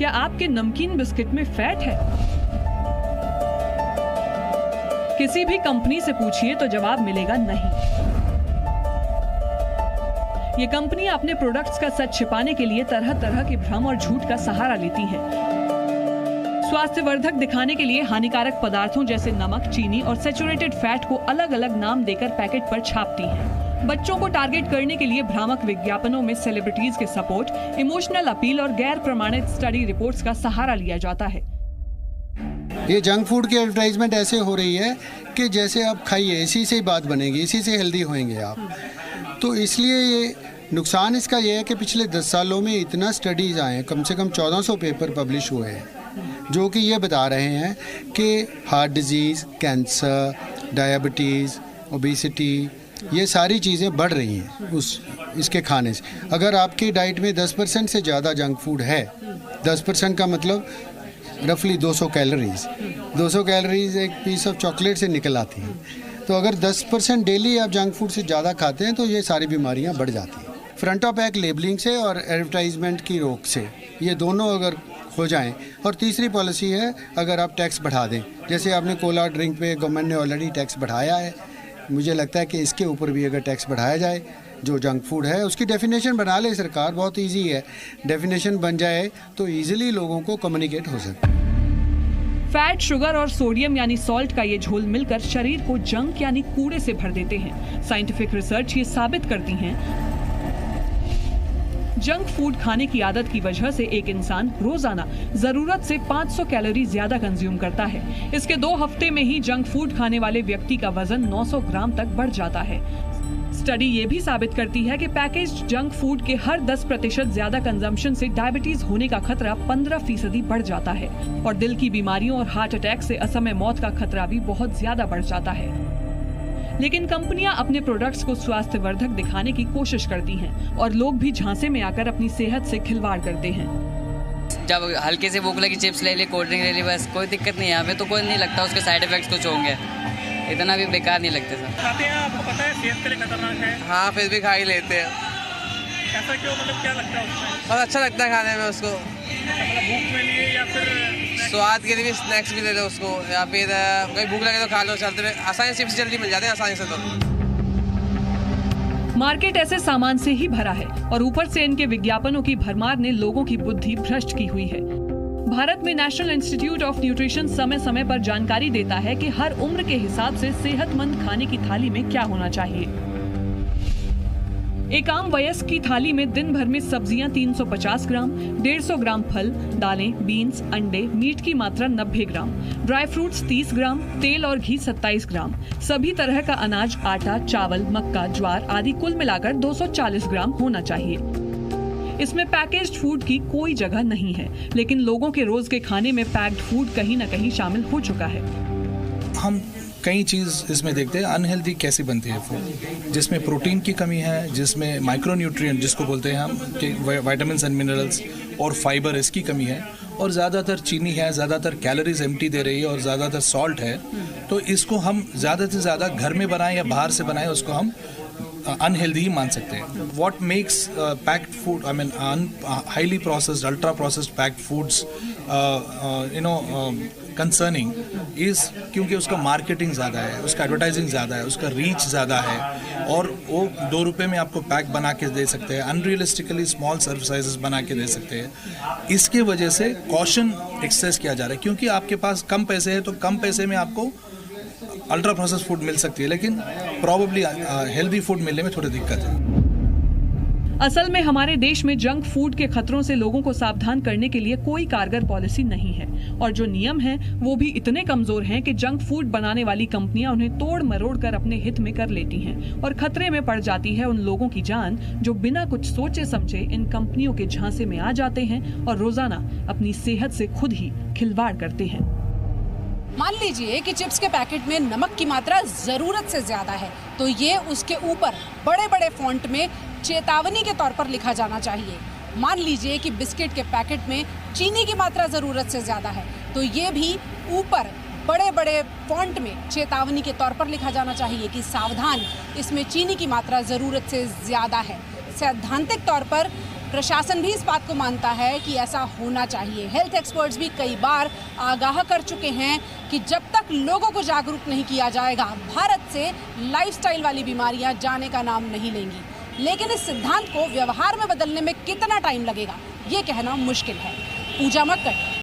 क्या आपके नमकीन बिस्किट में फैट है? किसी भी कंपनी से पूछिए तो जवाब मिलेगा नहीं। ये कंपनी अपने प्रोडक्ट्स का सच छिपाने के लिए तरह तरह के भ्रम और झूठ का सहारा लेती हैं। स्वास्थ्यवर्धक दिखाने के लिए हानिकारक पदार्थों जैसे नमक, चीनी और सैचुरेटेड फैट को अलग अलग नाम देकर पैकेट पर छापती हैं। बच्चों को टारगेट करने के लिए भ्रामक विज्ञापनों में सेलिब्रिटीज के सपोर्ट, इमोशनल अपील और गैर प्रमाणित स्टडी रिपोर्ट्स का सहारा लिया जाता है। ये जंक फूड की एडवर्टाइजमेंट ऐसे हो रही है कि जैसे आप खाइए, इसी से ही बात बनेगी, इसी से हेल्दी होएंगे आप। तो इसलिए ये नुकसान इसका ये है कि पिछले 10 सालों में इतना स्टडीज़ आए हैं, कम से कम 1400 पेपर पब्लिश हुए हैं, जो कि ये बता रहे हैं कि heart disease, cancer, diabetes, obesity, ये सारी चीज़ें बढ़ रही हैं इसके खाने से। अगर आपकी डाइट में 10% से ज़्यादा जंक फूड है, 10% का मतलब रफली 200 कैलोरीज, 200 कैलोरीज एक पीस ऑफ चॉकलेट से निकल आती हैं। तो अगर 10% डेली आप जंक फूड से ज़्यादा खाते हैं तो ये सारी बीमारियां बढ़ जाती हैं। फ्रंट ऑफ पैक लेबलिंग से और एडवर्टाइजमेंट की रोक से, ये दोनों अगर हो जाएं। और तीसरी पॉलिसी है, अगर आप टैक्स बढ़ा दें, जैसे आपने कोला ड्रिंक पे गवर्नमेंट ने ऑलरेडी टैक्स बढ़ाया है, मुझे लगता है कि इसके ऊपर भी अगर टैक्स बढ़ाया जाए, जो जंक फूड है उसकी डेफिनेशन बना ले सरकार, बहुत इजी है, डेफिनेशन बन जाए तो इजीली लोगों को कम्युनिकेट हो सकता है। फैट, शुगर और सोडियम यानी सॉल्ट का ये झोल मिलकर शरीर को जंक यानी कूड़े से भर देते हैं। साइंटिफिक रिसर्च ये साबित करती हैं, जंक फूड खाने की आदत की वजह से एक इंसान रोजाना जरूरत से 500 कैलोरी ज्यादा कंज्यूम करता है। इसके 2 हफ्ते में ही जंक फूड खाने वाले व्यक्ति का वजन 900 ग्राम तक बढ़ जाता है। स्टडी ये भी साबित करती है कि पैकेज्ड जंक फूड के हर 10% ज्यादा कंजम्पशन से डायबिटीज होने का खतरा 15% बढ़ जाता है और दिल की बीमारियों और हार्ट अटैक से असमय मौत का खतरा भी बहुत ज्यादा बढ़ जाता है। लेकिन कंपनियां अपने प्रोडक्ट्स को स्वास्थ्यवर्धक दिखाने की कोशिश करती हैं और लोग भी झांसे में आकर अपनी सेहत से खिलवाड़ करते हैं। जब हल्के से भूख लगी, चिप्स ले ली, कोल्ड ड्रिंक ले ली, बस कोई दिक्कत नहीं है। यहाँ पे तो कोई नहीं लगता उसके साइड इफेक्ट्स कुछ होंगे, इतना भी बेकार नहीं लगते सर। खाते हैं, आपको पता है सेहत के लिए खतरनाक है। हाँ, फिर भी खा ही लेते हैं। ऐसा क्यों, मतलब क्या लगता है उसमें? बहुत अच्छा लगता है खाने में उसको, मतलब भूख में लिए या फिर स्वाद के लिए भी स्नैक्स भी दे दो उसको, या फिर कहीं भूख लगे तो खा लो, चलते हुए आसानी से जल्दी मिल जाते हैं आसानी से। तो मार्केट ऐसे सामान से ही भरा है और ऊपर से इनके विज्ञापनों की भरमार ने लोगों की बुद्धि भ्रष्ट की हुई है। भारत में नेशनल इंस्टीट्यूट ऑफ न्यूट्रिशन समय समय पर जानकारी देता है कि हर उम्र के हिसाब से सेहतमंद खाने की थाली में क्या होना चाहिए। एक आम वयस्क की थाली में दिन भर में सब्जियां 350 ग्राम, 150 ग्राम फल, दालें, बीन्स, अंडे, मीट की मात्रा 90 ग्राम, ड्राई फ्रूट्स 30 ग्राम, तेल और घी 27 ग्राम, सभी तरह का अनाज, आटा, चावल, मक्का, ज्वार आदि कुल मिलाकर 240 ग्राम होना चाहिए। इसमें पैकेज्ड फूड की कोई जगह नहीं है, लेकिन लोगों के रोज के खाने में पैक्ड फूड कहीं न कहीं शामिल हो चुका है। हम कई चीज़ इसमें देखते हैं, अनहेल्दी कैसी बनती है फूड, जिसमें प्रोटीन की कमी है, जिसमें माइक्रोन्यूट्रिएंट जिसको बोलते हैं हम कि विटामिन्स एंड मिनरल्स और फाइबर, इसकी कमी है, और ज़्यादातर चीनी है, ज़्यादातर कैलोरीज एम्प्टी दे रही है और ज़्यादातर सॉल्ट है। तो इसको हम ज़्यादा से ज़्यादा घर में बनाएं या बाहर से बनाएं, उसको हम अनहेल्दी ही मान सकते हैं। What makes packed food, I mean highly processed, ultra processed packed foods concerning is क्योंकि उसका मार्केटिंग ज़्यादा है, उसका एडवर्टाइजिंग ज़्यादा है, उसका रीच ज़्यादा है, और वो 2 रुपये में आपको पैक बना के दे सकते हैं, अनरियलिस्टिकली स्मॉल सर्व साइजेस बना के दे सकते हैं। इसके वजह से कॉशन एक्सेस किया जा रहा है, क्योंकि आपके पास कम पैसे हैं तो कम पैसे में आपको अल्ट्रा प्रोसेस्ड फूड मिल सकती है, लेकिन प्रॉबेबली हेल्दी फूड मिलने में थोड़ी दिक्कत है। असल में हमारे देश में जंक फूड के खतरों से लोगों को सावधान करने के लिए कोई कारगर पॉलिसी नहीं है, और जो नियम हैं वो भी इतने कमजोर हैं कि जंक फूड बनाने वाली कंपनियां उन्हें तोड़ मरोड़ कर अपने हित में कर लेती हैं और खतरे में पड़ जाती है उन लोगों की जान जो बिना कुछ सोचे समझे इन कंपनियों के झांसे में आ जाते हैं और रोजाना अपनी सेहत से खुद ही खिलवाड़ करते हैं। मान लीजिए कि चिप्स के पैकेट में नमक की मात्रा जरूरत से ज्यादा है, तो ये उसके ऊपर बड़े बड़े फॉन्ट में चेतावनी के तौर पर लिखा जाना चाहिए। मान लीजिए कि बिस्किट के पैकेट में चीनी की मात्रा जरूरत से ज्यादा है, तो ये भी ऊपर बड़े बड़े फॉन्ट में चेतावनी के तौर पर लिखा जाना चाहिए कि सावधान, इसमें चीनी की मात्रा जरूरत से ज्यादा है। सैद्धांतिक तौर पर प्रशासन भी इस बात को मानता है कि ऐसा होना चाहिए। हेल्थ एक्सपर्ट्स भी कई बार आगाह कर चुके हैं कि जब तक लोगों को जागरूक नहीं किया जाएगा, भारत से लाइफस्टाइल वाली बीमारियां जाने का नाम नहीं लेंगी। लेकिन इस सिद्धांत को व्यवहार में बदलने में कितना टाइम लगेगा, ये कहना मुश्किल है। पूजा मक्कड़।